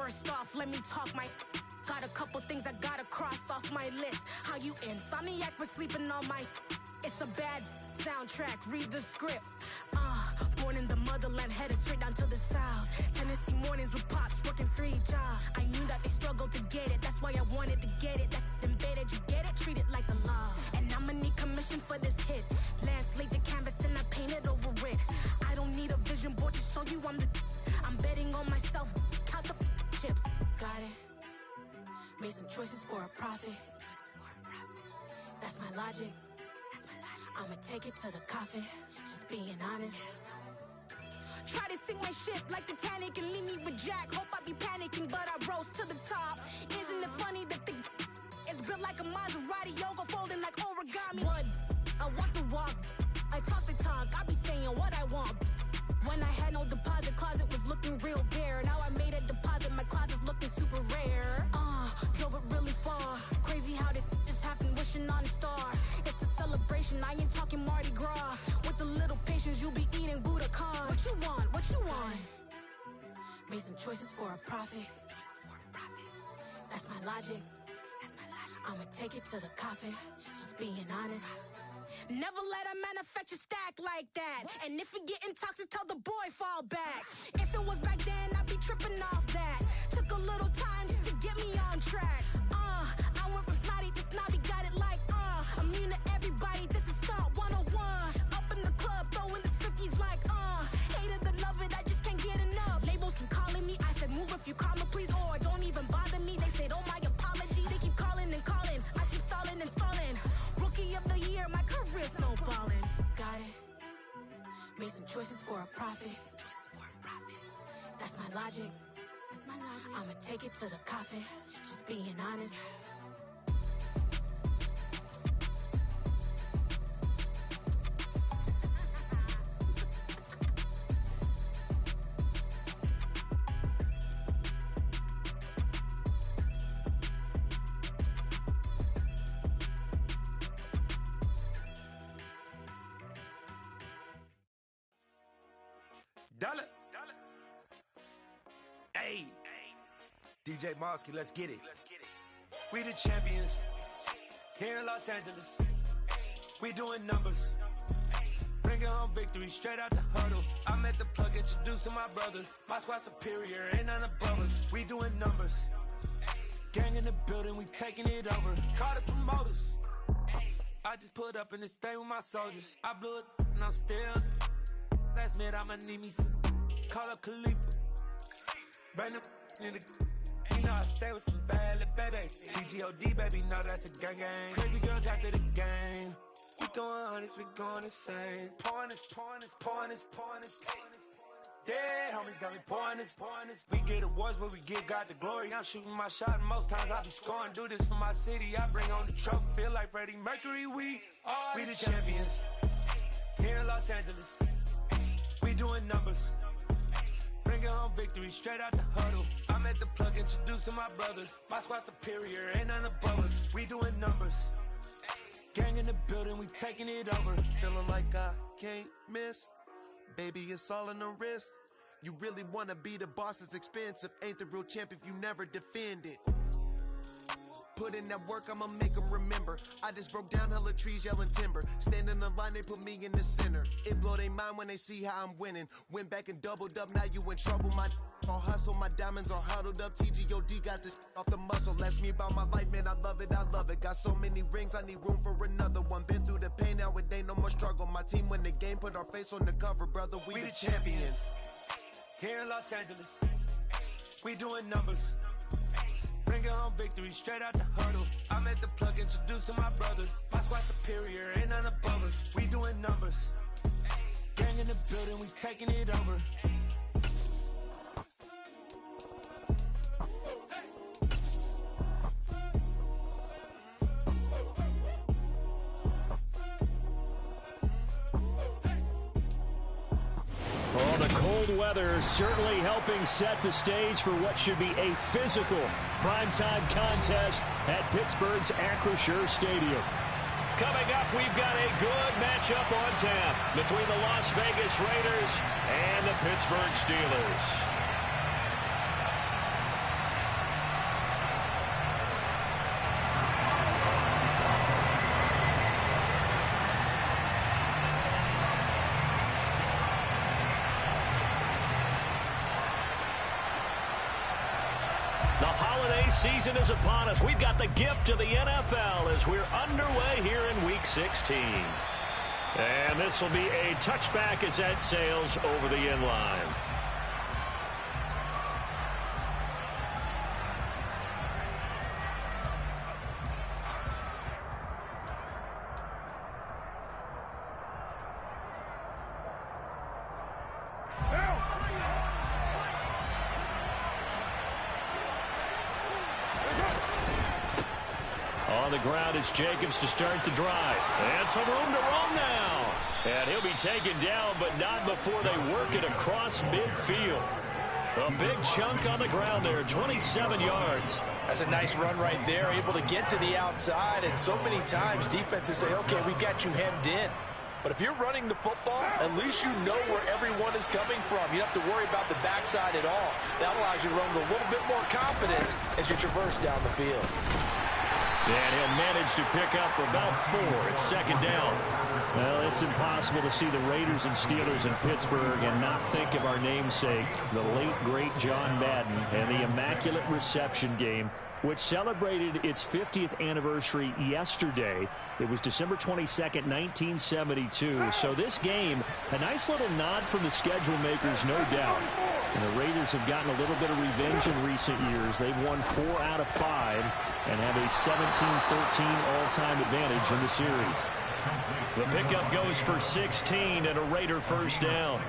First off, let me talk my. Got a couple things I gotta cross off my list. How you insomniac for sleeping on my. It's a bad soundtrack, read the script. Born in the motherland, headed straight down to the south. Tennessee mornings with pops, working 3 jobs. I knew that they struggled to get it, that's why I wanted to get it. That embedded, you get it, treat it like a law. And I'ma need commission for this hit. Lance laid the canvas and I painted over it. I don't need a vision board to show you I'm betting on myself, count the chips. Got it. Made some choices for a profit. That's my logic. I'ma take it to the coffin, just being honest. Try to sink my ship like Titanic and leave me with Jack. Hope I be panicking, but I rose to the top. Isn't it funny that the is built like a Maserati, yoga folding like origami? What? I walk the walk, I talk the talk, I be saying what I want. When I had no deposit, closet was looking real bare. Now I made a deposit, my closet's looking super rare. Drove it really far. Crazy how did this happen, wishing on a star. It's a celebration, I ain't talking Mardi Gras. With a little patience, you'll be eating Budokan. What you want, what you want? Made some choices for a profit. That's my logic. I'ma take it to the coffin, just being honest. Never let a manufacture stack like that. And if it getting toxic, tell the boy fall back. If it was back then, I'd be tripping off that. Took a little time just to get me on track. I went from snotty to snobby, got it like, immune to everybody, this is stunt 101. Up in the club, throwing this 50s like, hate it and love it, I just can't get enough. Labels keep calling me, I said move if you call me please, or don't even bother me. They said, oh my apology, they keep calling and calling. I keep stalling and stalling. Rookie of the year, my career snowballing. Got it. Made some choices for a profit. That's my logic. I'ma take it to the coffin, just being honest. Dollar. Hey, DJ Mosky, let's get it. We the champions here in Los Angeles. We doing numbers, bringing home victory straight out the huddle. I'm at the plug, introduced to my brothers. My squad superior, ain't none above us. We doing numbers, gang in the building, we taking it over. Call the promoters. I just put up in this thing with my soldiers. I blew it and I'm still. Last minute I'ma need me some. Call up Khalifa. Burn up in the. You know I stay with some bad little baby. TGOD baby, know that's a gang gang. Crazy girls after the game. We throwing hundreds, we going insane. Pouring this. Yeah, homies got me pouring this. We get awards, but we give God the glory. I'm shooting my shot, and most times I be scoring. Do this for my city, I bring on the trophy. Feel like Freddie Mercury, we the champions here in Los Angeles. We doing numbers, bringing home victory straight out the huddle. I'm at the plug, introduced to my brothers. My squad superior, ain't none above us. We doing numbers, gang in the building, we taking it over. Feeling like I can't miss, baby, it's all in the wrist. You really wanna be the boss, it's expensive. Ain't the real champ if you never defend it. Put in that work, I'ma make them remember. I just broke down hella trees, yelling timber. Stand in the line, they put me in the center. It blow their mind when they see how I'm winning. Went back and doubled up, now you in trouble. My all hustle, my diamonds are huddled up. TGOD got this off the muscle. Ask me about my life, man, I love it. Got so many rings, I need room for another one. Been through the pain, now it ain't no more struggle. My team win the game, put our face on the cover, brother. We the champions here in Los Angeles. We doing numbers, bringing home victory straight out the huddle. I'm at the plug, introduced to my brothers. My squad superior, ain't none above us. We doing numbers, gang in the building, we taking it over. Well, the cold weather certainly helping set the stage for what should be a physical primetime contest at Pittsburgh's Acrisure Stadium. Coming up, we've got a good matchup on tap between the Las Vegas Raiders and the Pittsburgh Steelers. holiday season is upon us. We've got the gift of the NFL as we're underway here in Week 16. And this will be a touchback as that sails over the end line. On the ground, it's Jacobs to start the drive. And some room to roam now. And he'll be taken down, but not before they work it across midfield. A big chunk on the ground there, 27 yards. That's a nice run right there, able to get to the outside. And so many times defenses say, okay, we got you hemmed in. But if you're running the football, at least you know where everyone is coming from. You don't have to worry about the backside at all. That allows you to run with a little bit more confidence as you traverse down the field. And he'll manage to pick up about 4. It's second down. Well, it's impossible to see the Raiders and Steelers in Pittsburgh and not think of our namesake, the late, great John Madden, and the Immaculate Reception game, which celebrated its 50th anniversary yesterday. It was December 22nd, 1972. So this game, a nice little nod from the schedule makers, no doubt. And the Raiders have gotten a little bit of revenge in recent years. They've won 4 out of 5 and have a 17-13 all-time advantage in the series. The pickup goes for 16 and a Raider first down.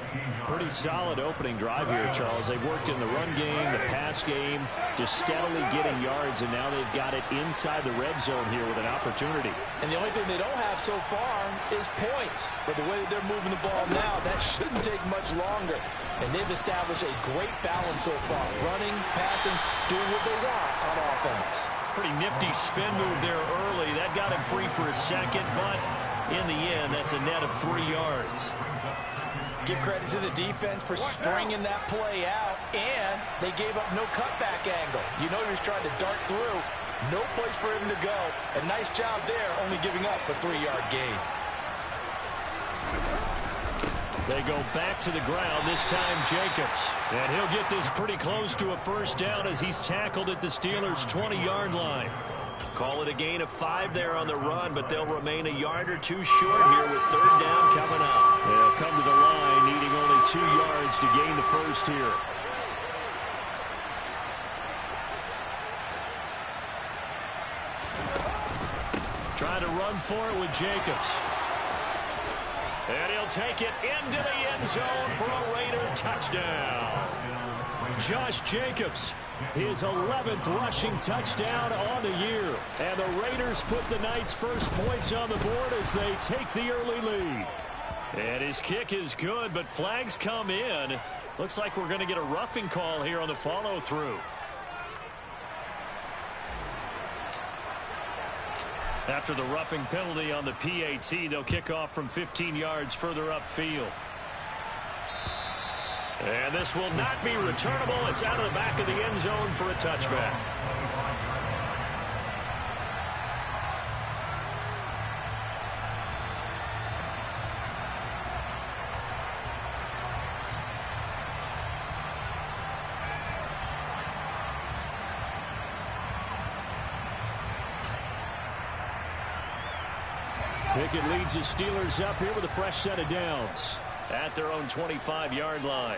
Pretty solid opening drive here, Charles. They've worked in the run game, the pass game, just steadily getting yards, and now they've got it inside the red zone here with an opportunity. And the only thing they don't have so far is points. But the way that they're moving the ball now, that shouldn't take much longer. And they've established a great balance so far. Running, passing, doing what they want on offense. Pretty nifty spin move there early. That got him free for a second, but in the end, that's a net of 3 yards. Give credit to the defense for stringing that play out, and they gave up no cutback angle. You know he was trying to dart through. No place for him to go. A nice job there, only giving up a 3-yard gain. They go back to the ground, this time Jacobs. And he'll get this pretty close to a first down as he's tackled at the Steelers' 20-yard line. Call it a gain of 5 there on the run, but they'll remain a yard or 2 short here with third down coming up. They'll come to the line, needing only 2 yards to gain the first here. Trying to run for it with Jacobs. And he'll take it into the end zone for a Raider touchdown. Josh Jacobs, his 11th rushing touchdown on the year. And the Raiders put the night's first points on the board as they take the early lead. And his kick is good, but flags come in. Looks like we're going to get a roughing call here on the follow-through. After the roughing penalty on the PAT, they'll kick off from 15 yards further upfield. And this will not be returnable. It's out of the back of the end zone for a touchback. Pickett leads the Steelers up here with a fresh set of downs at their own 25-yard line.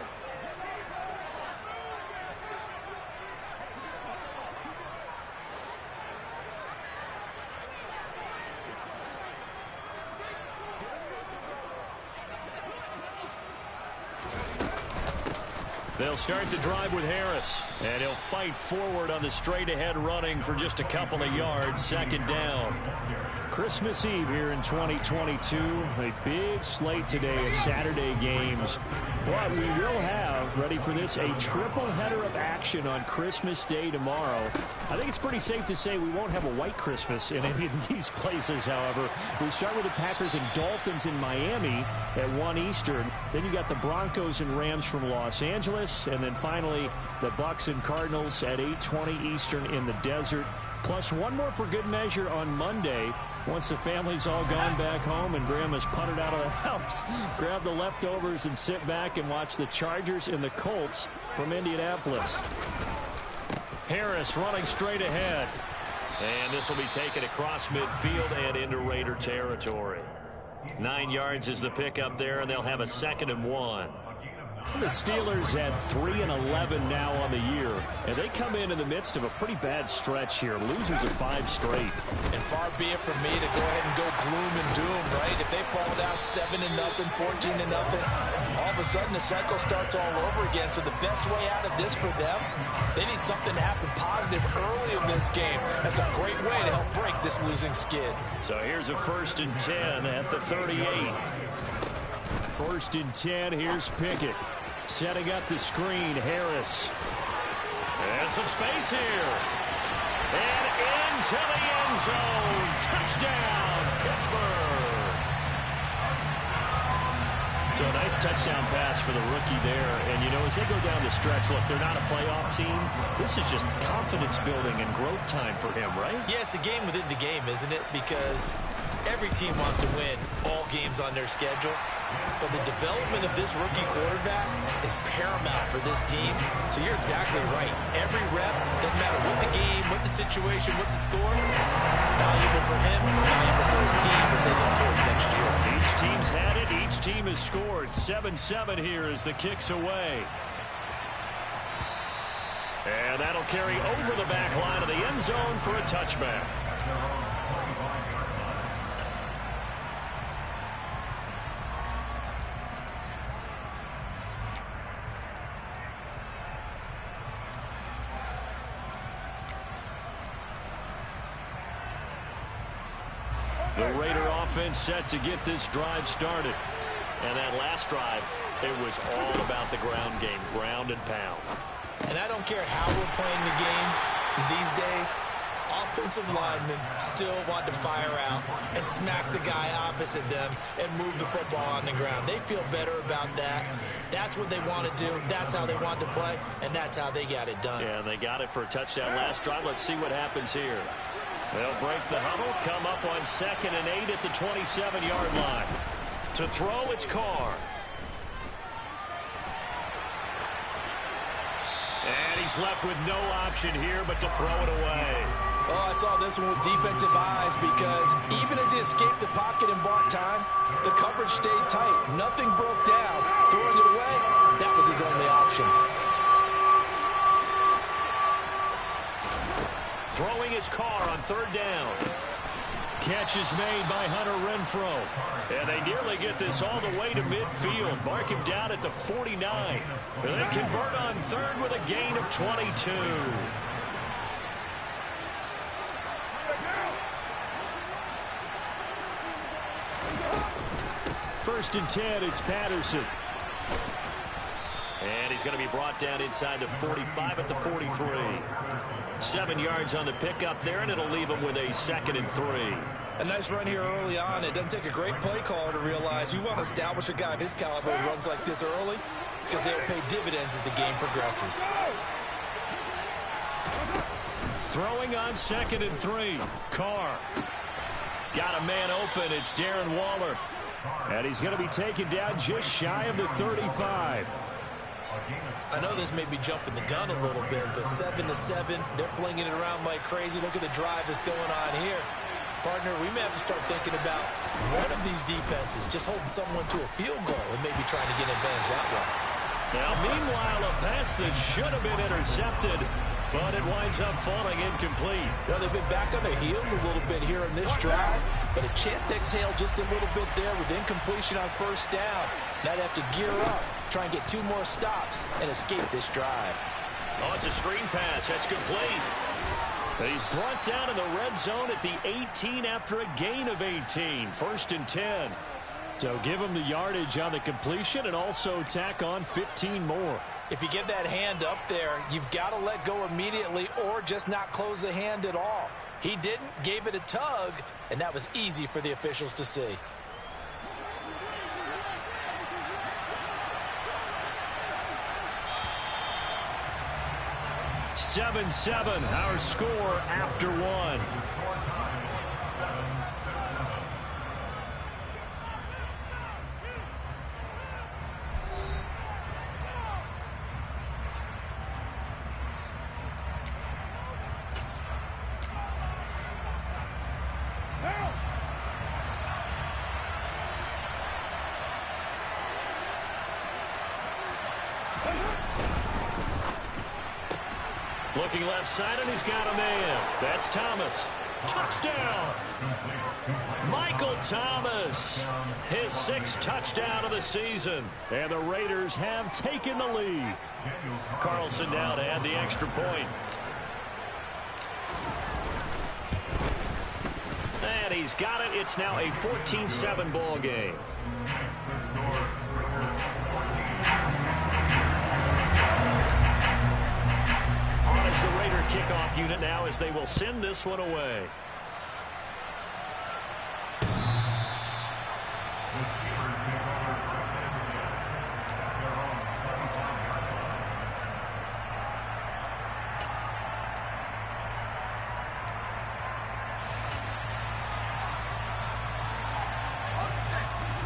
They'll start the drive with Harris, and he'll fight forward on the straight-ahead running for just a couple of yards, second down. Christmas Eve here in 2022. A big slate today of Saturday games. But we will have, ready for this, a triple header of action on Christmas Day tomorrow. I think it's pretty safe to say we won't have a white Christmas in any of these places, however. We start with the Packers and Dolphins in Miami at 1 Eastern. Then you got the Broncos and Rams from Los Angeles. And then finally, the Bucks and Cardinals at 8:20 Eastern in the desert. Plus one more for good measure on Monday. Once the family's all gone back home and Grandma's putted out of the house, grab the leftovers and sit back and watch the Chargers and the Colts from Indianapolis. Harris running straight ahead. And this will be taken across midfield and into Raider territory. 9 yards is the pickup there, and they'll have a 2nd and 1. The Steelers at 3-11 now on the year, and they come in the midst of a pretty bad stretch here, losers of 5 straight. And far be it from me to go ahead and go gloom and doom, right? If they fall down 7-0, 14-0, all of a sudden the cycle starts all over again. So the best way out of this for them, they need something to happen positive early in this game. That's a great way to help break this losing skid. So here's a 1st and 10 at the 38. 1st and 10, here's Pickett. Setting up the screen, Harris. And some space here. And into the end zone. Touchdown, Pittsburgh. So a nice touchdown pass for the rookie there. And, you know, as they go down the stretch, look, they're not a playoff team. This is just confidence building and growth time for him, right? Yeah, it's a game within the game, isn't it? Because every team wants to win all games on their schedule. But the development of this rookie quarterback is paramount for this team. So you're exactly right. Every rep, doesn't matter what the game, what the situation, what the score, valuable for him, valuable for his team as they look towards next year. Each team's had it. Each team has scored. 7-7 here as the kick's away. And that'll carry over the back line of the end zone for a touchback. The Raider offense set to get this drive started. And that last drive, it was all about the ground game, ground and pound. And I don't care how we're playing the game these days, offensive linemen still want to fire out and smack the guy opposite them and move the football on the ground. They feel better about that. That's what they want to do. That's how they want to play, and that's how they got it done. Yeah, they got it for a touchdown last drive. Let's see what happens here. They'll break the huddle, come up on 2nd and 8 at the 27-yard line. To throw, it's Carr. And he's left with no option here but to throw it away. Oh, I saw this one with defensive eyes because even as he escaped the pocket and bought time, the coverage stayed tight. Nothing broke down. Throwing it away, that was his only option. Throwing his Carr on 3rd down. Catch is made by Hunter Renfrow. And they nearly get this all the way to midfield. Mark him down at the 49. And they convert on 3rd with a gain of 22. First and 10, it's Patterson. And he's going to be brought down inside the 45 at the 43. 7 yards on the pickup there, and it'll leave him with a 2nd and 3. A nice run here early on. It doesn't take a great play caller to realize you want to establish a guy of his caliber who runs like this early because they'll pay dividends as the game progresses. Throwing on 2nd and 3. Carr. Got a man open. It's Darren Waller. And he's going to be taken down just shy of the 35. I know this may be jumping the gun a little bit, but 7-7, they're flinging it around like crazy. Look at the drive that's going on here. Partner, we may have to start thinking about one of these defenses just holding someone to a field goal and maybe trying to get an advantage that way. Now, meanwhile, a pass that should have been intercepted, but it winds up falling incomplete. Well, they've been back on their heels a little bit here in this drive, but a chance to exhale just a little bit there with incompletion on 1st down. Now they have to gear up, try and get 2 more stops, and escape this drive. Oh, it's a screen pass. That's complete. He's brought down in the red zone at the 18 after a gain of 18. 1st and 10. So give him the yardage on the completion and also tack on 15 more. If you get that hand up there, you've got to let go immediately or just not close the hand at all. He didn't, gave it a tug, and that was easy for the officials to see. Seven, our score after 1. Looking left side, and he's got a man. That's Thomas. Touchdown! Michael Thomas, his 6th touchdown of the season. And the Raiders have taken the lead. Carlson now to add the extra point. And he's got it. It's now a 14-7 ball game. On is the Raider kickoff unit now as they will send this one away.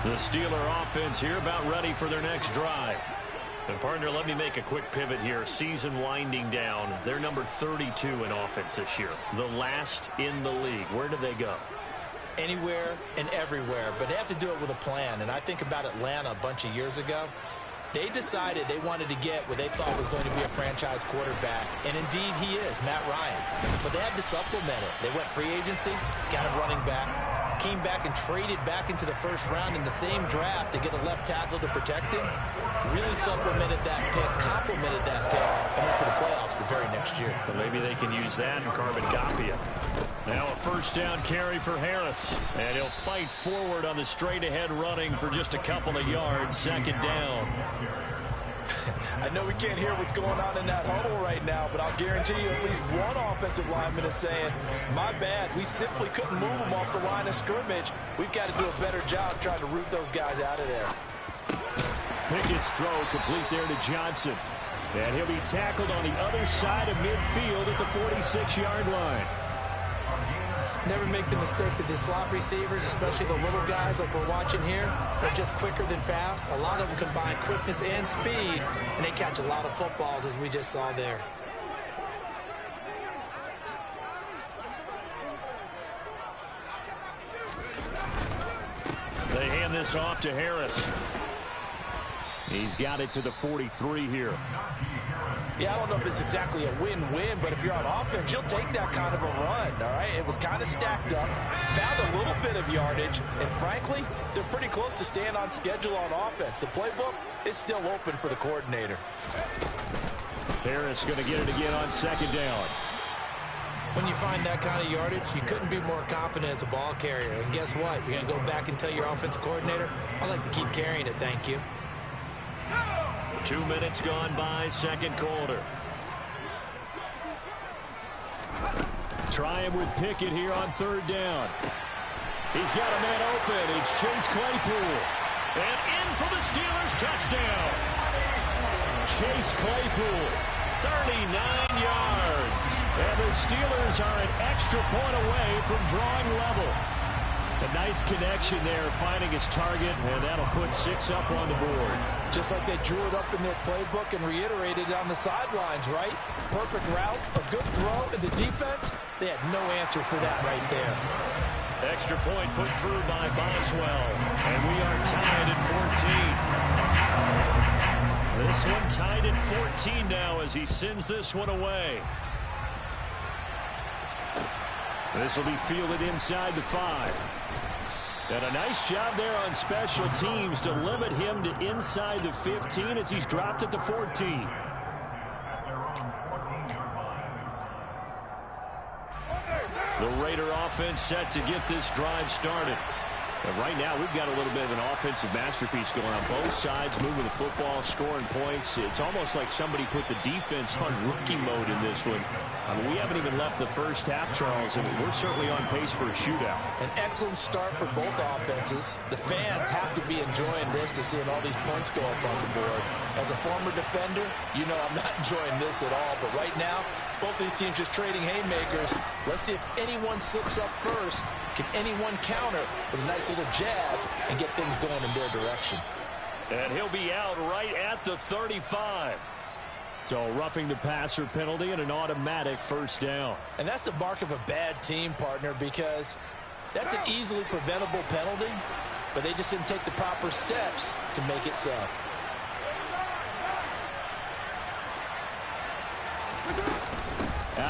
The Steeler offense here about ready for their next drive. And partner, let me make a quick pivot here. Season winding down. They're number 32 in offense this year. The last in the league. Where do they go? Anywhere and everywhere, but they have to do it with a plan. And I think about Atlanta a bunch of years ago. They decided they wanted to get what they thought was going to be a franchise quarterback, and indeed he is, Matt Ryan. But they had to supplement it. They went free agency, got a running back, came back and traded back into the first round in the same draft to get a left tackle to protect him. Really supplemented that pick, complemented that pick, and went to the playoffs the very next year. But maybe they can use that in carbon copy it. Now a first down carry for Harris. And he'll fight forward on the straight-ahead running for just a couple of yards. Second down. I know we can't hear what's going on in that huddle right now, but I'll guarantee you at least one offensive lineman is saying, my bad, we simply couldn't move them off the line of scrimmage. We've got to do a better job trying to root those guys out of there. Pickett's throw complete there to Johnson. And he'll be tackled on the other side of midfield at the 46-yard line. Never make the mistake that the slot receivers, especially the little guys like we're watching here, are just quicker than fast. A lot of them combine quickness and speed, and they catch a lot of footballs, as we just saw there. They hand this off to Harris. He's got it to the 43 here. Yeah, I don't know if it's exactly a win-win, but if you're on offense, you'll take that kind of a run, all right? It was kind of stacked up, found a little bit of yardage, and frankly, they're pretty close to staying on schedule on offense. The playbook is still open for the coordinator. Harris going to get it again on second down. When you find that kind of yardage, you couldn't be more confident as a ball carrier. And guess what? You're going to go back and tell your offensive coordinator, I'd like to keep carrying it, thank you. 2 minutes gone by, second quarter. Try him with Pickett here on third down. He's got a man open. It's Chase Claypool. And in for the Steelers touchdown. Chase Claypool, 39 yards. And the Steelers are an extra point away from drawing level. A nice connection there, finding his target, and that'll put 6 up on the board. Just like they drew it up in their playbook and reiterated it on the sidelines, right? Perfect route, a good throw, and the defense, they had no answer for that right there. Extra point put through by Boswell, and we are tied at 14. This one tied at 14 now as he sends this one away. This will be fielded inside the 5. And a nice job there on special teams to limit him to inside the 15 as he's dropped at the 14. The Raider offense set to get this drive started. And right now, we've got a little bit of an offensive masterpiece going on both sides, moving the football, scoring points. It's almost like somebody put the defense on rookie mode in this one. I mean, we haven't even left the first half, Charles, and we're certainly on pace for a shootout. An excellent start for both offenses. The fans have to be enjoying this to seeing all these points go up on the board. As a former defender, you know I'm not enjoying this at all, but right now, both these teams just trading haymakers. Let's see if anyone slips up first. Can anyone counter with a nice little jab and get things going in their direction? And he'll be out right at the 35. So roughing the passer penalty and an automatic first down. And that's the mark of a bad team, partner, because that's an easily preventable penalty, but they just didn't take the proper steps to make it so.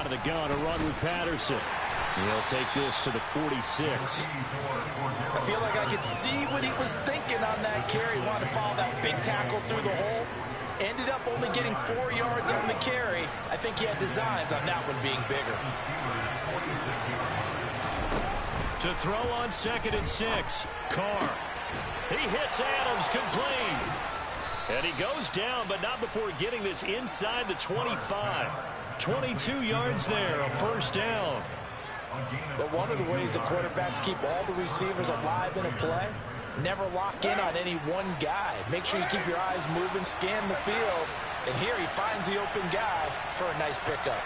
out of the gun, a run with Patterson. He'll take this to the 46. I feel like I could see what he was thinking on that carry. Wanted to follow that big tackle through the hole. Ended up only getting 4 yards on the carry. I think he had designs on that one being bigger. To throw on 2nd and 6. Carr. He hits Adams complete. And he goes down, but not before getting this inside the 25. 22 yards there, a first down. But one of the ways the quarterbacks keep all the receivers alive in a play, never lock in on any one guy. Make sure you keep your eyes moving, scan the field. And here he finds the open guy for a nice pickup.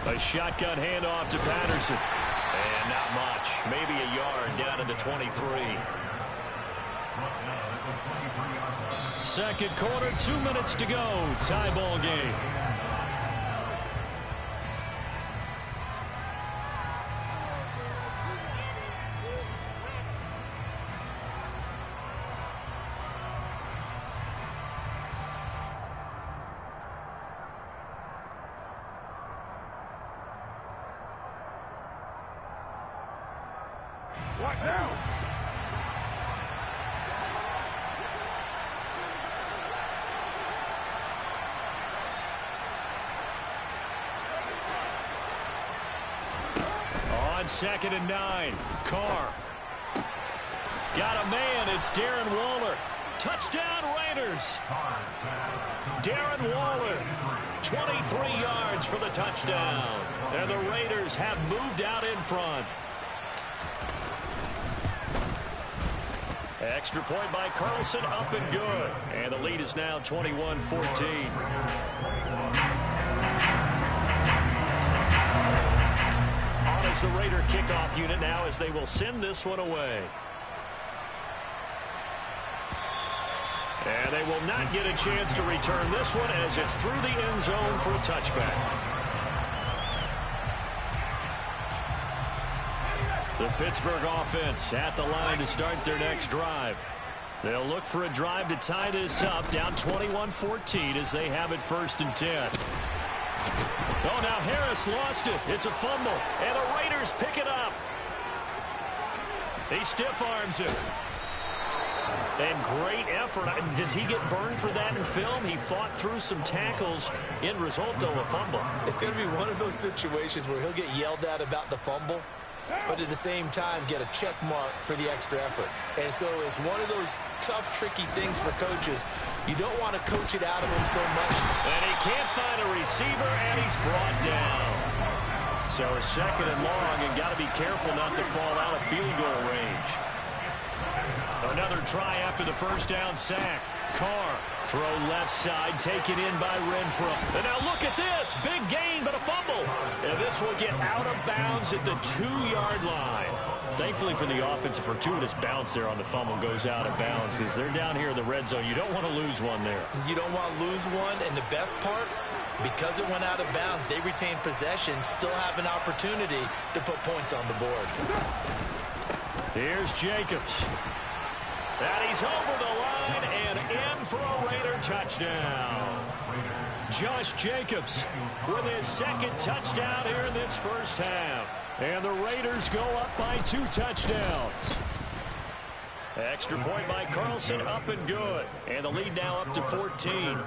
A shotgun handoff to Patterson. And not much. Maybe a yard down to the 23. Second quarter, 2 minutes to go. Tie ball game. What now? On 2nd and 9, Carr. Got a man, it's Darren Waller. Touchdown Raiders. Darren Waller, 23 yards for the touchdown. And the Raiders have moved out in front. Extra point by Carlson, up and good. And the lead is now 21-14. On is the Raider kickoff unit now as they will send this one away. And they will not get a chance to return this one as it's through the end zone for a touchback. The Pittsburgh offense at the line to start their next drive. They'll look for a drive to tie this up, down 21-14 as they have it 1st and 10. Oh, now Harris lost it. It's a fumble, and the Raiders pick it up. He stiff arms him. And great effort. Does he get burned for that in film? He fought through some tackles. End result, though, a fumble. It's going to be one of those situations where he'll get yelled at about the fumble, but at the same time get a check mark for the extra effort. And so it's one of those tough, tricky things for coaches. You don't want to coach it out of him so much. And he can't find a receiver, and he's brought down. So 2nd and long, and got to be careful not to fall out of field goal range. Another try after the first down sack. Carr, throw left side, taken in by Renfro. And now look at this. Big gain, but a fumble. And this will get out of bounds at the 2-yard line. Thankfully for the offense, a fortuitous bounce there on the fumble goes out of bounds because they're down here in the red zone. You don't want to lose one there. You don't want to lose one, and the best part, because it went out of bounds, they retain possession, still have an opportunity to put points on the board. Here's Jacobs. And he's over the line and in for a Raider touchdown. Josh Jacobs with his 2nd touchdown here in this first half. And the Raiders go up by 2 touchdowns. Extra point by Carlson, up and good. And the lead now up to 14.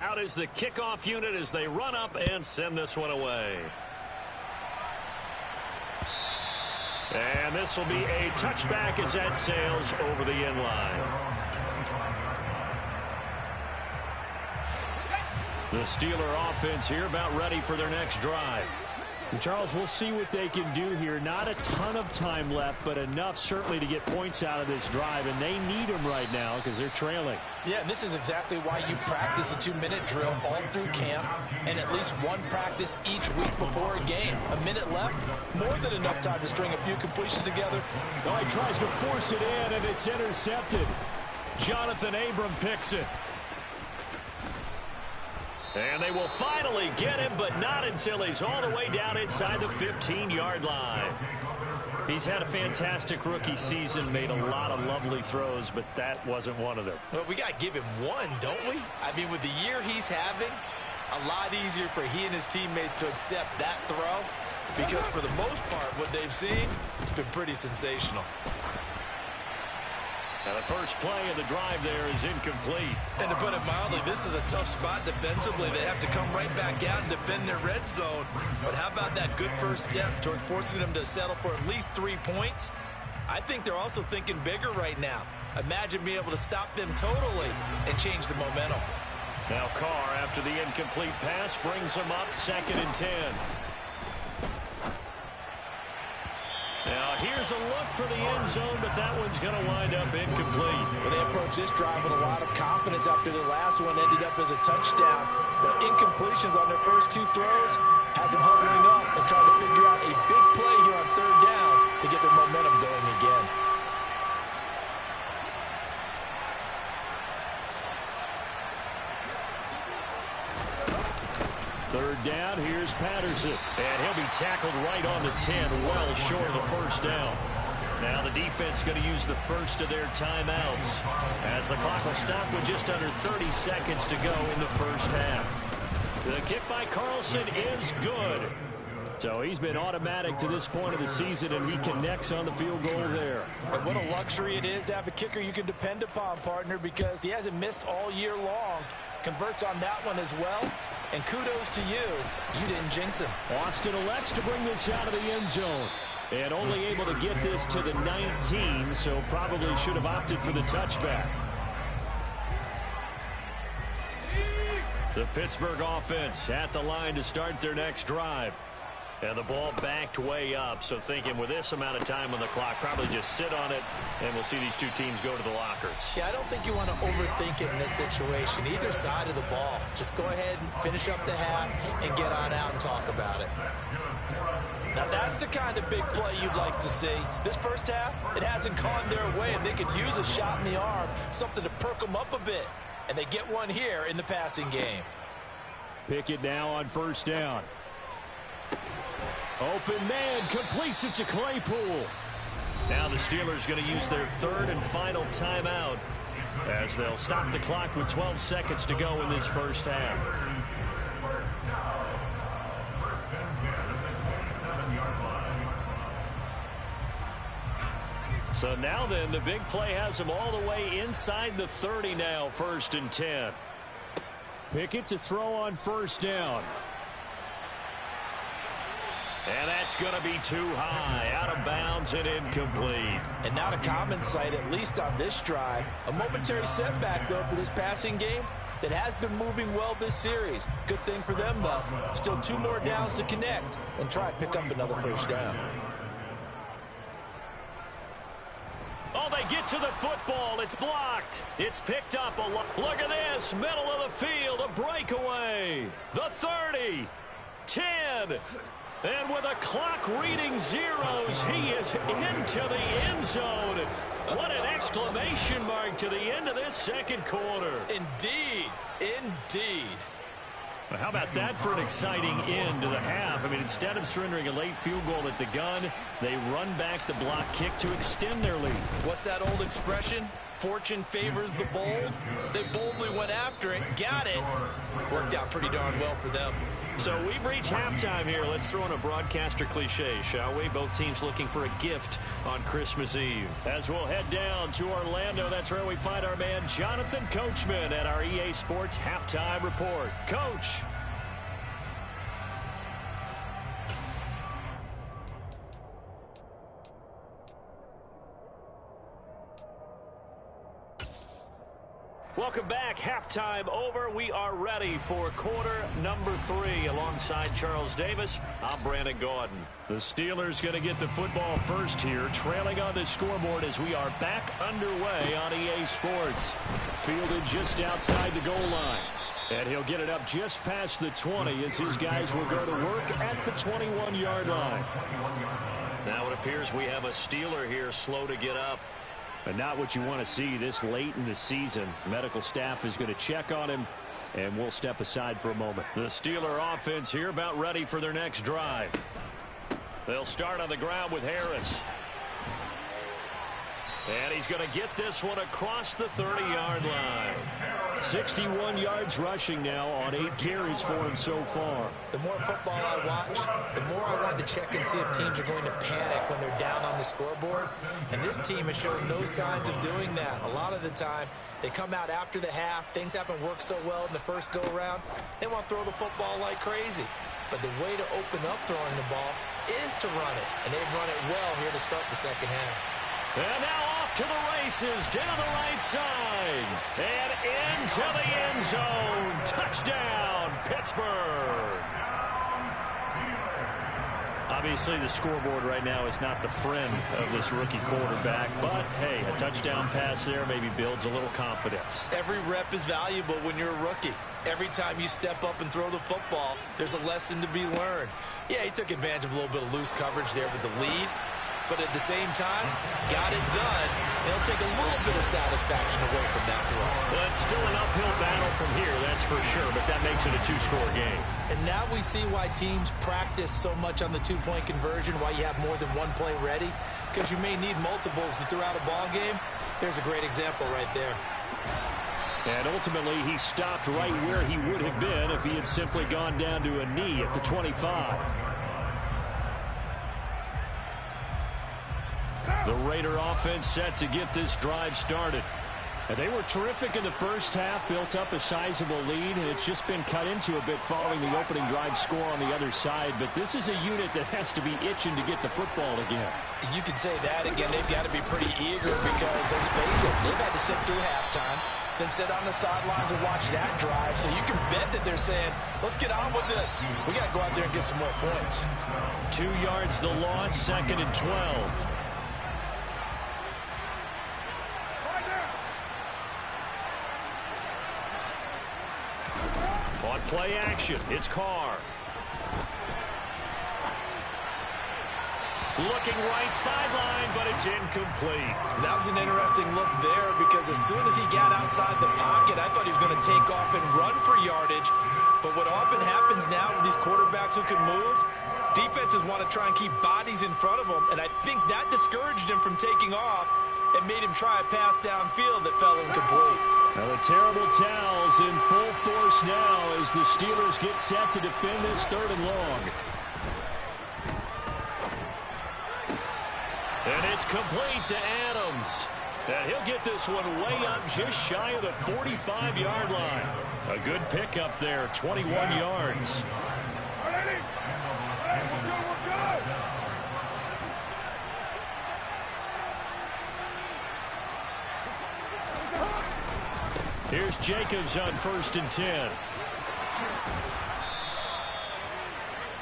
Out is the kickoff unit as they run up and send this one away. And this will be a touchback as that sails over the end line. The Steeler offense here about ready for their next drive. And Charles, we'll see what they can do here. Not a ton of time left, but enough certainly to get points out of this drive, and they need them right now because they're trailing. Yeah, and this is exactly why you practice a 2-minute drill all through camp and at least one practice each week before a game. A minute left, more than enough time to string a few completions together. Oh, he tries to force it in, and it's intercepted. Jonathan Abram picks it. And they will finally get him, but not until he's all the way down inside the 15-yard line. He's had a fantastic rookie season, made a lot of lovely throws, but that wasn't one of them. Well, we got to give him one, don't we? I mean, with the year he's having, a lot easier for he and his teammates to accept that throw, because for the most part, what they've seen, it's been pretty sensational. Now the first play of the drive there is incomplete. And to put it mildly, this is a tough spot defensively. They have to come right back out and defend their red zone. But how about that good first step towards forcing them to settle for at least 3 points? I think they're also thinking bigger right now. Imagine being able to stop them totally and change the momentum. Now Carr, after the incomplete pass, brings them up 2nd and 10. Now here's a look for the end zone, but that one's going to wind up incomplete. Well, they approached this drive with a lot of confidence after their last one ended up as a touchdown. The incompletions on their first 2 throws has them hovering up and trying to figure out a big play here on 3rd down to get their momentum going again. Third down, here's Patterson. And he'll be tackled right on the 10, well short of the first down. Now the defense going to use the first of their timeouts, as the clock will stop with just under 30 seconds to go in the first half. The kick by Carlson is good. So he's been automatic to this point of the season, and he connects on the field goal there. And what a luxury it is to have a kicker you can depend upon, partner, because he hasn't missed all year long. Converts on that one as well. And kudos to you. You didn't jinx him. Austin elects to bring this out of the end zone. And only able to get this to the 19, so probably should have opted for the touchback. The Pittsburgh offense at the line to start their next drive. And the ball backed way up, so thinking with this amount of time on the clock, probably just sit on it, and we'll see these two teams go to the lockers. Yeah, I don't think you want to overthink it in this situation. Either side of the ball. Just go ahead and finish up the half and get on out and talk about it. Now, that's the kind of big play you'd like to see. This first half, it hasn't gone their way, and they could use a shot in the arm, something to perk them up a bit. And they get one here in the passing game. Pickett now on 1st down. Open man, completes it to Claypool. Now the Steelers going to use their 3rd and final timeout, as they'll stop the clock with 12 seconds to go in this first half. So now then, the big play has them all the way inside the 30 now, 1st and 10. Pickett to throw on 1st down. And that's going to be too high, out of bounds and incomplete. And not a common sight, at least on this drive. A momentary setback, though, for this passing game that has been moving well this series. Good thing for them, though. Still 2 more downs to connect and try and pick up another first down. Oh, they get to the football. It's blocked. It's picked up a lot. Look at this. Middle of the field. A breakaway. The 30. 10. And with a clock reading zeros, he is into the end zone. What an exclamation mark to the end of this 2nd quarter. Indeed. Indeed. Well, how about that for an exciting end to the half? I mean, instead of surrendering a late field goal at the gun, they run back the block kick to extend their lead. What's that old expression? Fortune favors the bold. They boldly went after it, got it. Worked out pretty darn well for them. So we've reached halftime here. Let's throw in a broadcaster cliche, shall we? Both teams looking for a gift on Christmas Eve. As we'll head down to Orlando, that's where we find our man Jonathan Coachman at our EA Sports Halftime Report. Coach. Welcome back. Halftime over. We are ready for quarter number 3. Alongside Charles Davis, I'm Brandon Gordon. The Steelers going to get the football first here, trailing on the scoreboard as we are back underway on EA Sports. Fielded just outside the goal line. And he'll get it up just past the 20 as his guys will go to work at the 21-yard line. Now it appears we have a Steeler here slow to get up. But not what you want to see this late in the season. Medical staff is going to check on him, and we'll step aside for a moment. The Steeler offense here about ready for their next drive. They'll start on the ground with Harris. And he's going to get this one across the 30-yard line. 61 yards rushing now on 8 carries for him so far. The more football I watch, the more I want to check and see if teams are going to panic when they're down on the scoreboard. And this team has shown no signs of doing that. A lot of the time, they come out after the half. Things haven't worked so well in the first go-around. They want to throw the football like crazy. But the way to open up throwing the ball is to run it. And they've run it well here to start the second half. And now off to the races, down the right side, and into the end zone. Touchdown, Pittsburgh. Obviously, the scoreboard right now is not the friend of this rookie quarterback, but, hey, a touchdown pass there maybe builds a little confidence. Every rep is valuable when you're a rookie. Every time you step up and throw the football, there's a lesson to be learned. Yeah, he took advantage of a little bit of loose coverage there with the lead, but at the same time, got it done. It'll take a little bit of satisfaction away from that throw. Well, it's still an uphill battle from here, that's for sure, but that makes it a 2-score game. And now we see why teams practice so much on the 2-point conversion, why you have more than one play ready, because you may need multiples to throw out a ball game. There's a great example right there. And ultimately, he stopped right where he would have been if he had simply gone down to a knee at the 25. The Raider offense set to get this drive started. And they were terrific in the first half, built up a sizable lead, and it's just been cut into a bit following the opening drive score on the other side. But this is a unit that has to be itching to get the football again. You could say that again. They've got to be pretty eager because, let's face it, they've had to sit through halftime, then sit on the sidelines and watch that drive. So you can bet that they're saying, let's get on with this. We got to go out there and get some more points. 2 yards the loss, 2nd and 12. On play action, it's Carr. Looking right sideline, but it's incomplete. That was an interesting look there because as soon as he got outside the pocket, I thought he was going to take off and run for yardage. But what often happens now with these quarterbacks who can move, defenses want to try and keep bodies in front of them, and I think that discouraged him from taking off and made him try a pass downfield that fell incomplete. Now the terrible towels in full force now as the Steelers get set to defend this 3rd and long. And it's complete to Adams. And he'll get this one way up just shy of the 45-yard line. A good pickup there, 21 yards. Here's Jacobs on 1st and 10.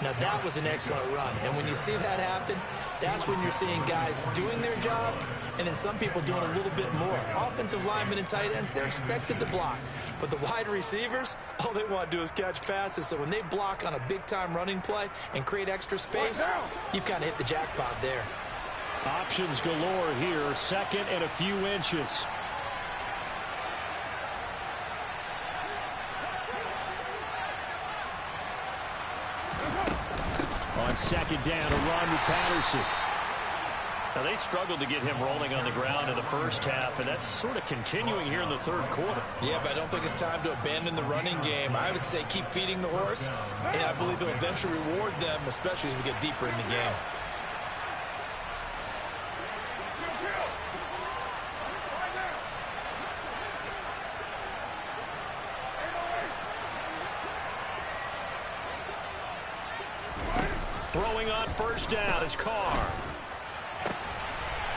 Now that was an excellent run. And when you see that happen, that's when you're seeing guys doing their job and then some people doing a little bit more. Offensive linemen and tight ends, they're expected to block. But the wide receivers, all they want to do is catch passes. So when they block on a big-time running play and create extra space, you've kind of hit the jackpot there. Options galore here, 2nd and a few inches. On 2nd down, a run with Patterson. Now, they struggled to get him rolling on the ground in the first half, and that's sort of continuing here in the 3rd quarter. Yeah, but I don't think it's time to abandon the running game. I would say keep feeding the horse, and I believe he'll eventually reward them, especially as we get deeper in the game. Throwing on 1st down is Carr.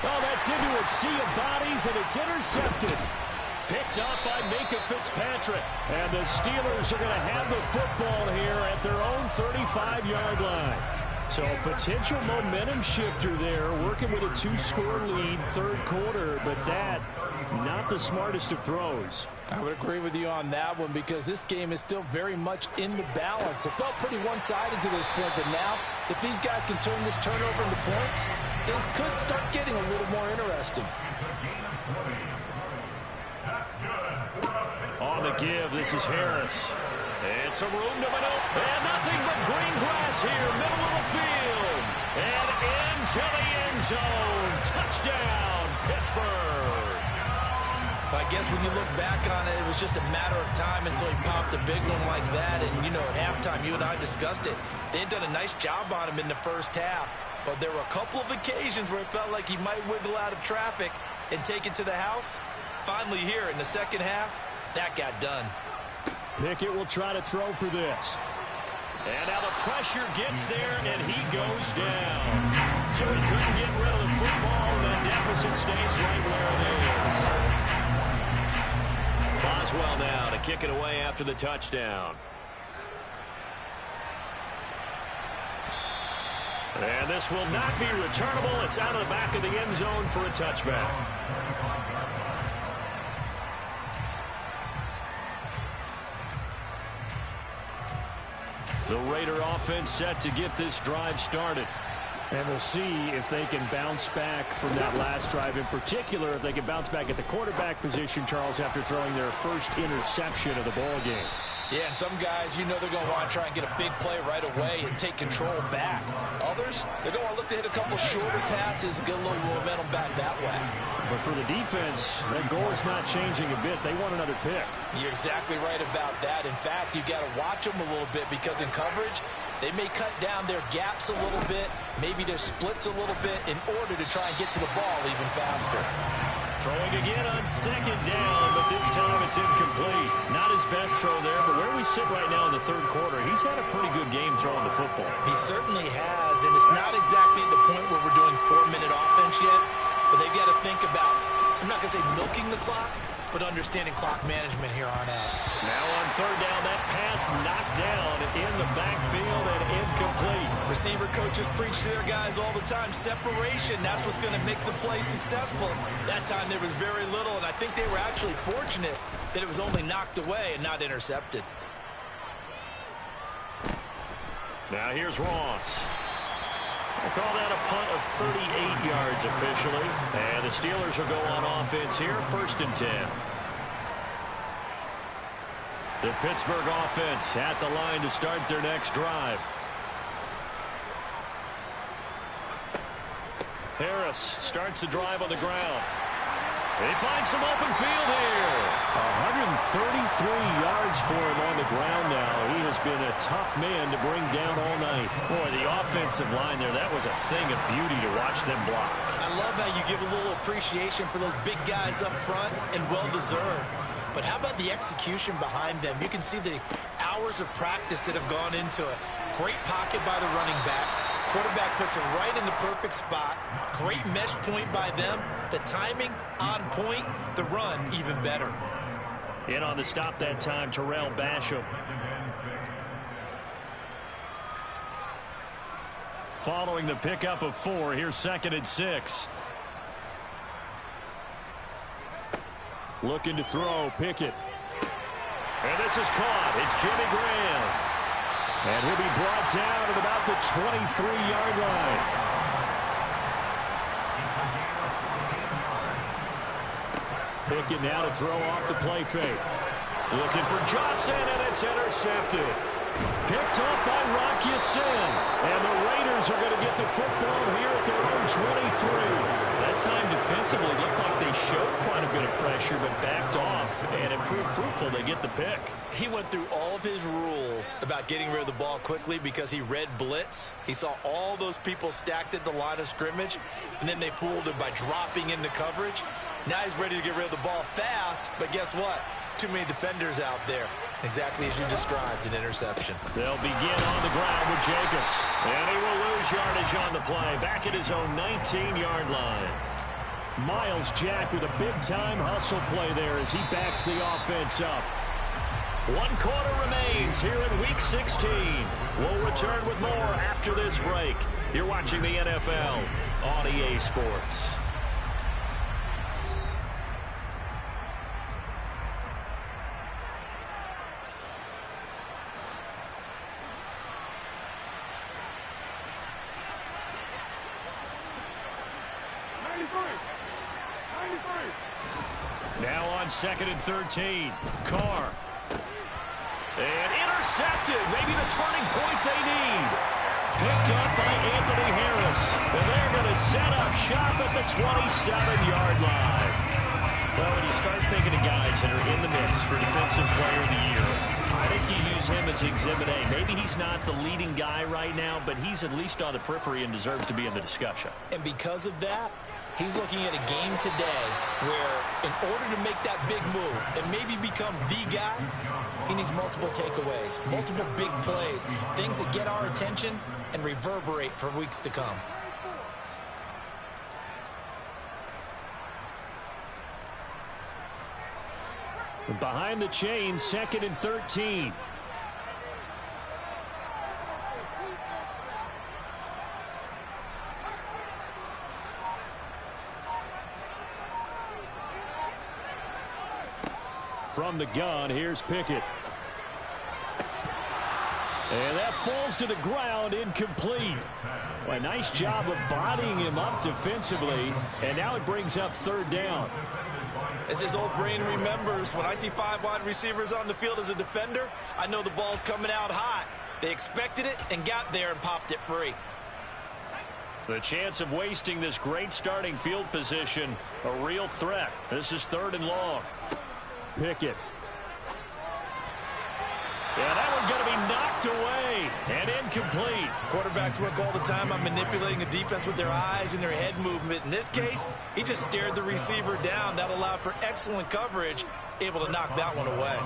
Oh, that's into a sea of bodies, and it's intercepted. Picked up by Minka Fitzpatrick. And the Steelers are going to have the football here at their own 35-yard line. So potential momentum shifter there, working with a 2-score lead, 3rd quarter, but that, not the smartest of throws. I would agree with you on that one because this game is still very much in the balance. It felt pretty one-sided to this point, but now if these guys can turn this turnover into points, things could start getting a little more interesting. On the give, this is Harris. And some room to maneuver. And nothing but green grass here, middle of the field. And into the end zone. Touchdown, Pittsburgh. I guess when you look back on it, it was just a matter of time until he popped a big one like that. And, you know, at halftime, you and I discussed it. They had done a nice job on him in the first half. But there were a couple of occasions where it felt like he might wiggle out of traffic and take it to the house. Finally here in the second half, that got done. Pickett will try to throw for this. And now the pressure gets there, and he goes down. So he couldn't get rid of the football, and that deficit stays right where it is. Boswell now to kick it away after the touchdown. And this will not be returnable. It's out of the back of the end zone for a touchback. The Raider offense set to get this drive started. And we'll see if they can bounce back from that last drive. In particular, if they can bounce back at the quarterback position, Charles, after throwing their first interception of the ball game. Yeah, some guys, you know they're going to want to try and get a big play right away and take control back. Others, they're going to look to hit a couple shorter passes and get a little momentum back that way. But for the defense, their goal is not changing a bit. They want another pick. You're exactly right about that. In fact, you've got to watch them a little bit because in coverage, they may cut down their gaps a little bit, maybe their splits a little bit in order to try and get to the ball even faster. Throwing again on second down, but this time it's incomplete. Not his best throw there, but where we sit right now in the third quarter, he's had a pretty good game throwing the football. He certainly has, and it's not exactly at the point where we're doing 4-minute offense yet, but they've got to think about, I'm not going to say milking the clock, but understanding clock management here on out. Now on third down, that pass knocked down in the backfield and incomplete. Receiver coaches preach to their guys all the time, separation, that's what's going to make the play successful. That time there was very little, and I think they were actually fortunate that it was only knocked away and not intercepted. Now here's Ross. We'll call that a punt of 38 yards officially. And the Steelers will go on offense here, 1st and 10. The Pittsburgh offense at the line to start their next drive. Harris starts the drive on the ground. He finds some open field here. 133 yards for him on the ground now. He has been a tough man to bring down all night. Boy, the offensive line there, that was a thing of beauty to watch them block. I love how you give a little appreciation for those big guys up front, and well-deserved. But how about the execution behind them? You can see the hours of practice that have gone into it. Great pocket by the running back. Quarterback puts it right in the perfect spot. Great mesh point by them. The timing on point. The run even better. In on the stop that time, Terrell Basham. Following the pickup of 4, here's 2nd and 6. Looking to throw, Pickett. And this is caught. It's Jimmy Graham. And he'll be brought down at about the 23-yard line. Pickett now to throw off the play fake. Looking for Johnson, and it's intercepted. Picked up by Rock Ya-Sin. And the Raiders are going to get the football here at their own 23. That time defensively looked like they showed quite a bit of pressure, but backed off and it proved fruitful. They get the pick. He went through all of his rules about getting rid of the ball quickly because he read blitz. He saw all those people stacked at the line of scrimmage, and then they fooled him by dropping into coverage. Now he's ready to get rid of the ball fast, but guess what? Too many defenders out there. Exactly as you described, an interception. They'll begin on the ground with Jacobs. And he will lose yardage on the play. Back at his own 19-yard line. Miles Jack with a big-time hustle play there as he backs the offense up. 1 quarter remains here in Week 16. We'll return with more after this break. You're watching the NFL on EA Sports. Now on 2nd and 13. Carr. And intercepted. Maybe the turning point they need. Picked up by Anthony Harris. to set up shop at the 27-yard line. Well, when you start thinking of guys that are in the mix for Defensive Player of the Year, I think you use him as Exhibit A. Maybe he's not the leading guy right now, but he's at least on the periphery and deserves to be in the discussion. And because of that, he's looking at a game today where in order to make that big move and maybe become the guy, he needs multiple takeaways, multiple big plays, things that get our attention and reverberate for weeks to come. Behind the chains, 2nd and 13. From the gun, here's Pickett. And that falls to the ground, incomplete. Well, a nice job of bodying him up defensively, and now it brings up 3rd down. As his old brain remembers, when I see 5 wide receivers on the field as a defender, I know the ball's coming out hot. They expected it and got there and popped it free. The chance of wasting this great starting field position, a real threat. This is 3rd and long. Pickett. Yeah, that one's going to be knocked away and incomplete. Quarterbacks work all the time on manipulating the defense with their eyes and their head movement. In this case, he just stared the receiver down. That allowed for excellent coverage, able to knock that one away.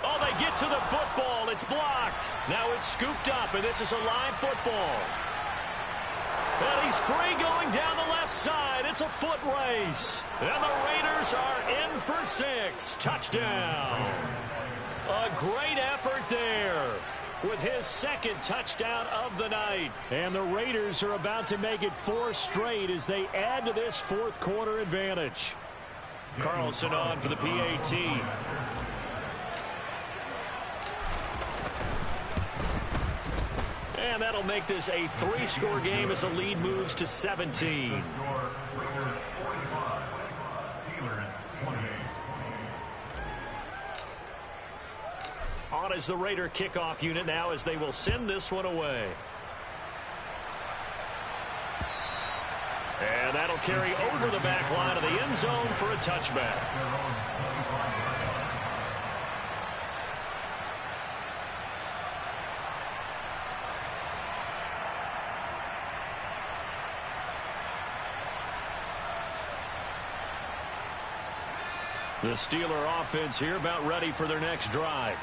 Oh, they get to the football. It's blocked. Now it's scooped up, and this is a live football. And he's free going down the left side. It's a foot race. And the Raiders are in for 6. Touchdown. A great effort there with his 2nd touchdown of the night. And the Raiders are about to make it 4 straight as they add to this 4th quarter advantage. Carlson on for the PAT. And that'll make this a 3-score game as the lead moves to 17. On is the Raider kickoff unit now as they will send this one away. And that'll carry over the back line of the end zone for a touchback. The Steeler offense here about ready for their next drive.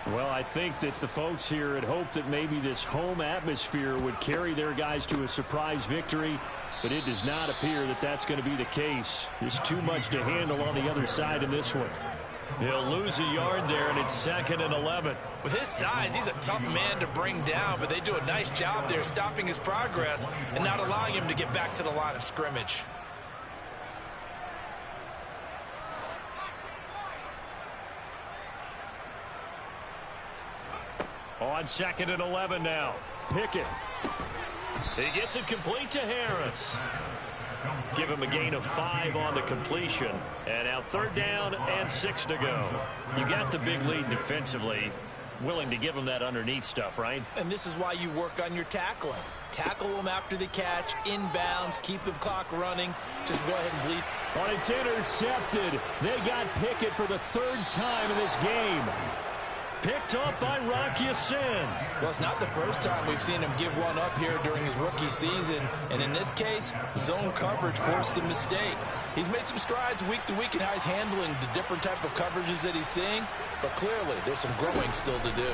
Well, I think that the folks here had hoped that maybe this home atmosphere would carry their guys to a surprise victory, but it does not appear that that's going to be the case. There's too much to handle on the other side in this one. He'll lose a yard there, and it's 2nd and 11. With his size, he's a tough man to bring down, but they do a nice job there stopping his progress and not allowing him to get back to the line of scrimmage. On 2nd and 11 now. Pickett. He gets it complete to Harris. Give him a gain of 5 on the completion. And now 3rd down and 6 to go. You got the big lead defensively. Willing to give him that underneath stuff, right? And this is why you work on your tackling. Tackle them after the catch, inbounds, keep the clock running. Just go ahead and bleed. When it's intercepted, they got Pickett for the 3rd time in this game. Picked up by Rocky Sin. Well, it's not the first time we've seen him give one up here during his rookie season. And in this case, zone coverage forced the mistake. He's made some strides week to week in how he's handling the different type of coverages that he's seeing. But clearly, there's some growing still to do.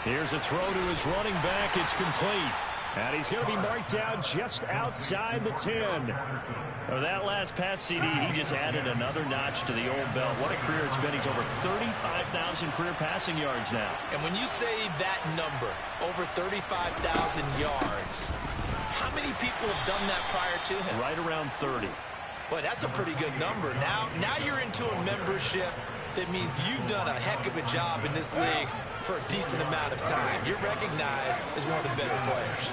Here's a throw to his running back. It's complete. And he's going to be marked down just outside the 10. For that last pass CD, he just added another notch to the old belt. What a career it's been. He's over 35,000 career passing yards now. And when you say that number, over 35,000 yards, how many people have done that prior to him? Right around 30. Boy, that's a pretty good number. Now you're into a membership that means you've done a heck of a job in this league for a decent amount of time. You're recognized as one of the better players.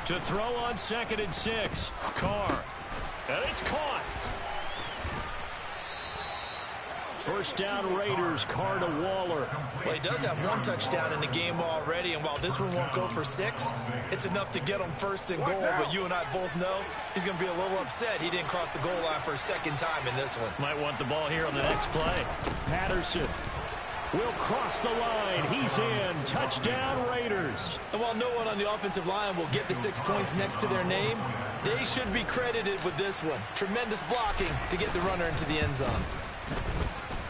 To throw on 2nd and 6. Carr. And it's caught. First down Raiders, Carr to Waller. Well, he does have one touchdown in the game already, and while this one won't go for 6, it's enough to get him first and goal. But you and I both know he's going to be a little upset he didn't cross the goal line for a second time in this one. Might want the ball here on the next play. Patterson will cross the line. He's in. Touchdown Raiders. And while no one on the offensive line will get the 6 points next to their name, they should be credited with this one. Tremendous blocking to get the runner into the end zone.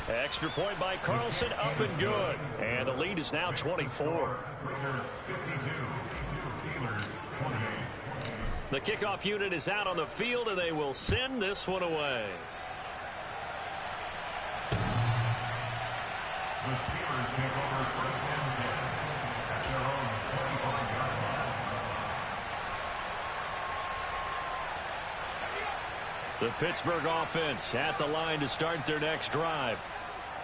Extra point by Carlson, up and good. And the lead is now 24. The kickoff unit is out on the field, and they will send this one away. The Steelers take over first and 10 at their own 25-yard line. The Pittsburgh offense at the line to start their next drive.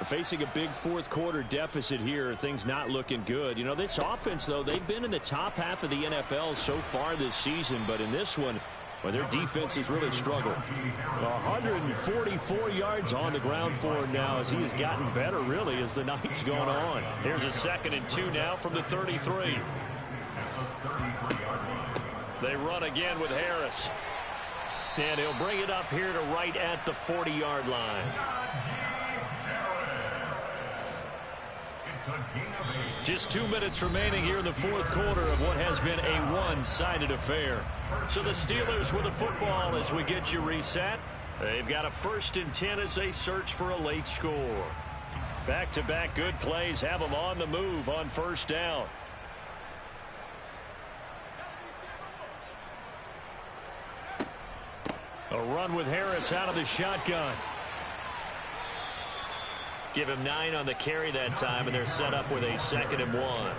Facing a big fourth quarter deficit here, things not looking good. You know, this offense, though, they've been in the top half of the NFL so far this season, but in this one, well, their defense has really struggled. 144 yards on the ground for him now as he has gotten better, really, as the night's gone on. Here's a 2nd and 2 now from the 33. They run again with Harris. And he'll bring it up here to right at the 40-yard line. Just 2 minutes remaining here in the fourth quarter of what has been a one-sided affair. So the Steelers with the football as we get you reset. They've got a 1st and 10 as they search for a late score. Back-to-back good plays have them on the move on first down. A run with Harris out of the shotgun. Give him 9 on the carry that time, and they're set up with a 2nd and 1.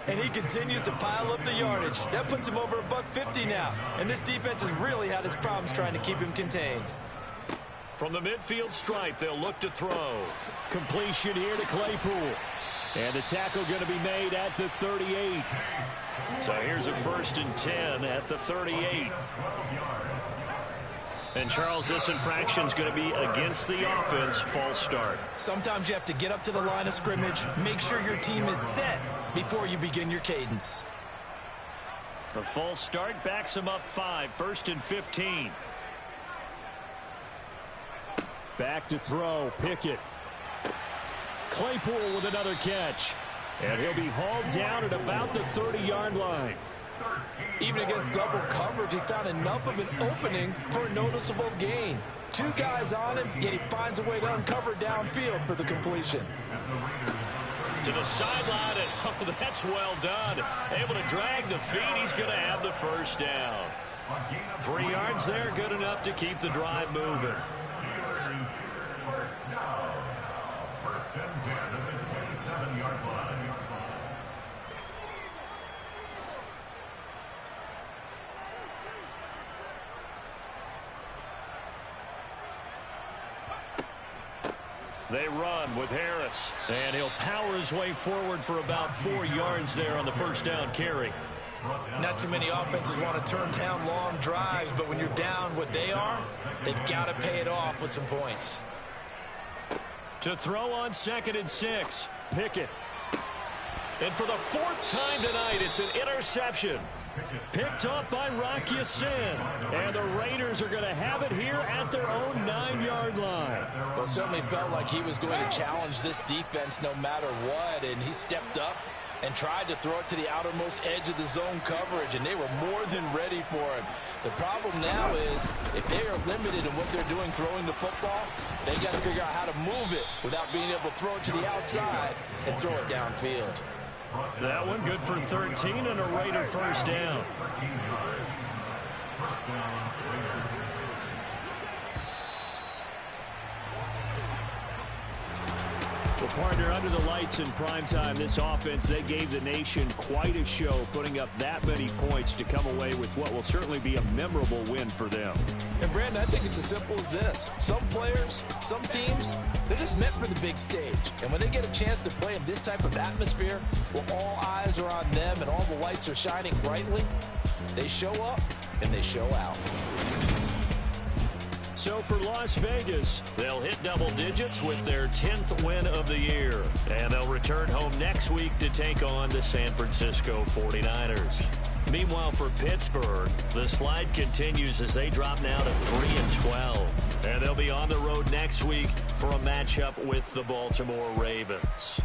And he continues to pile up the yardage. That puts him over $150 now. And this defense has really had its problems trying to keep him contained. From the midfield stripe, they'll look to throw. Completion here to Claypool. And the tackle going to be made at the 38. So here's a 1st and 10 at the 38. And, Charles, this infraction's going to be against the offense. False start. Sometimes you have to get up to the line of scrimmage, make sure your team is set before you begin your cadence. A false start backs him up 5. 1st and 15. Back to throw. Pickett. Claypool with another catch. And he'll be hauled down at about the 30-yard line. Even against double coverage, he found enough of an opening for a noticeable gain. 2 guys on him, yet he finds a way to uncover downfield for the completion. To the sideline, and oh, that's well done. Able to drag the feet. He's going to have the first down. 3 yards there, good enough to keep the drive moving. First and 10 at the 27-yard line. They run with Harris, and he'll power his way forward for about 4 yards there on the first down carry. Not too many offenses want to turn down long drives, but when you're down what they are, they've got to pay it off with some points. To throw on 2nd and 6, Pickett. And for the 4th time tonight, it's an interception. Picked up by Rocky Sin. And the Raiders are going to have it here at their own 9-yard line. Well, it certainly felt like he was going to challenge this defense no matter what, and he stepped up and tried to throw it to the outermost edge of the zone coverage, and they were more than ready for it. The problem now is if they are limited in what they're doing throwing the football, they got to figure out how to move it without being able to throw it to the outside and throw it downfield. That one good for 13 and a Raider first down. Well, partner, under the lights in primetime, this offense, they gave the nation quite a show, putting up that many points to come away with what will certainly be a memorable win for them. And, Brandon, I think it's as simple as this. Some players, some teams, they're just meant for the big stage. And when they get a chance to play in this type of atmosphere, where all eyes are on them and all the lights are shining brightly, they show up and they show out. So for Las Vegas, they'll hit double digits with their 10th win of the year. And they'll return home next week to take on the San Francisco 49ers. Meanwhile, for Pittsburgh, the slide continues as they drop now to 3-12. And they'll be on the road next week for a matchup with the Baltimore Ravens.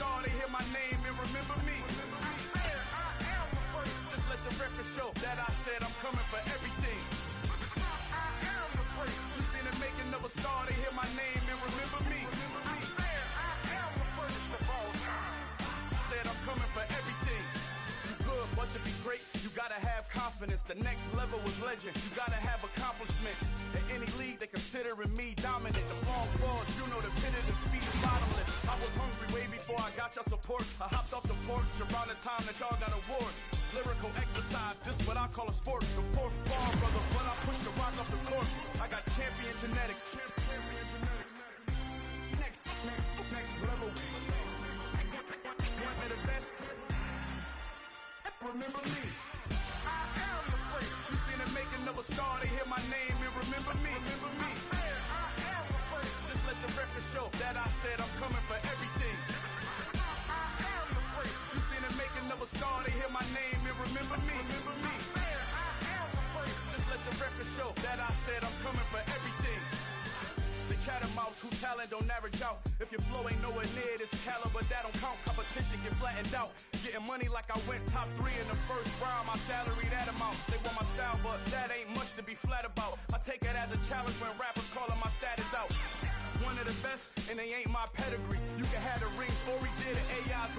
star, they hear my name and remember me. Just let the record show that I said I'm coming for everything. You seen the making of a star, they hear my name and remember me. Said I'm coming for everything. You good, but to be great, you gotta have confidence. The next level was legend. You gotta have accomplishments. In any league, they considering me dominant. The long falls, you know the pit of defeat is bottomless. I was hungry way before I got your support. I hopped off the porch around the time that y'all got awards. Lyrical exercise, this what I call a sport. The fourth fall, brother, when I push the rock off the court. I got champion genetics. Next level. One of the best. Remember me. I am the place. You seen the making of a star, they hear my name and remember me. I am the place. Just let the record show that I said I'm coming for everything. I am the place. You seen the making of a star, they hear my name and remember me. I am the place. Just let the record show that I said I'm coming for everything. The chattermouths who talent don't average out. If your flow ain't nowhere near this caliber, that don't count. Competition get flattened out. Getting money like I went top 3 in the first round. My salary that amount. They want my style, but that ain't much to be flat about. I take it as a challenge when rappers calling my status out. One of the best, and they ain't my pedigree. You can have the rings, or he did it. AI's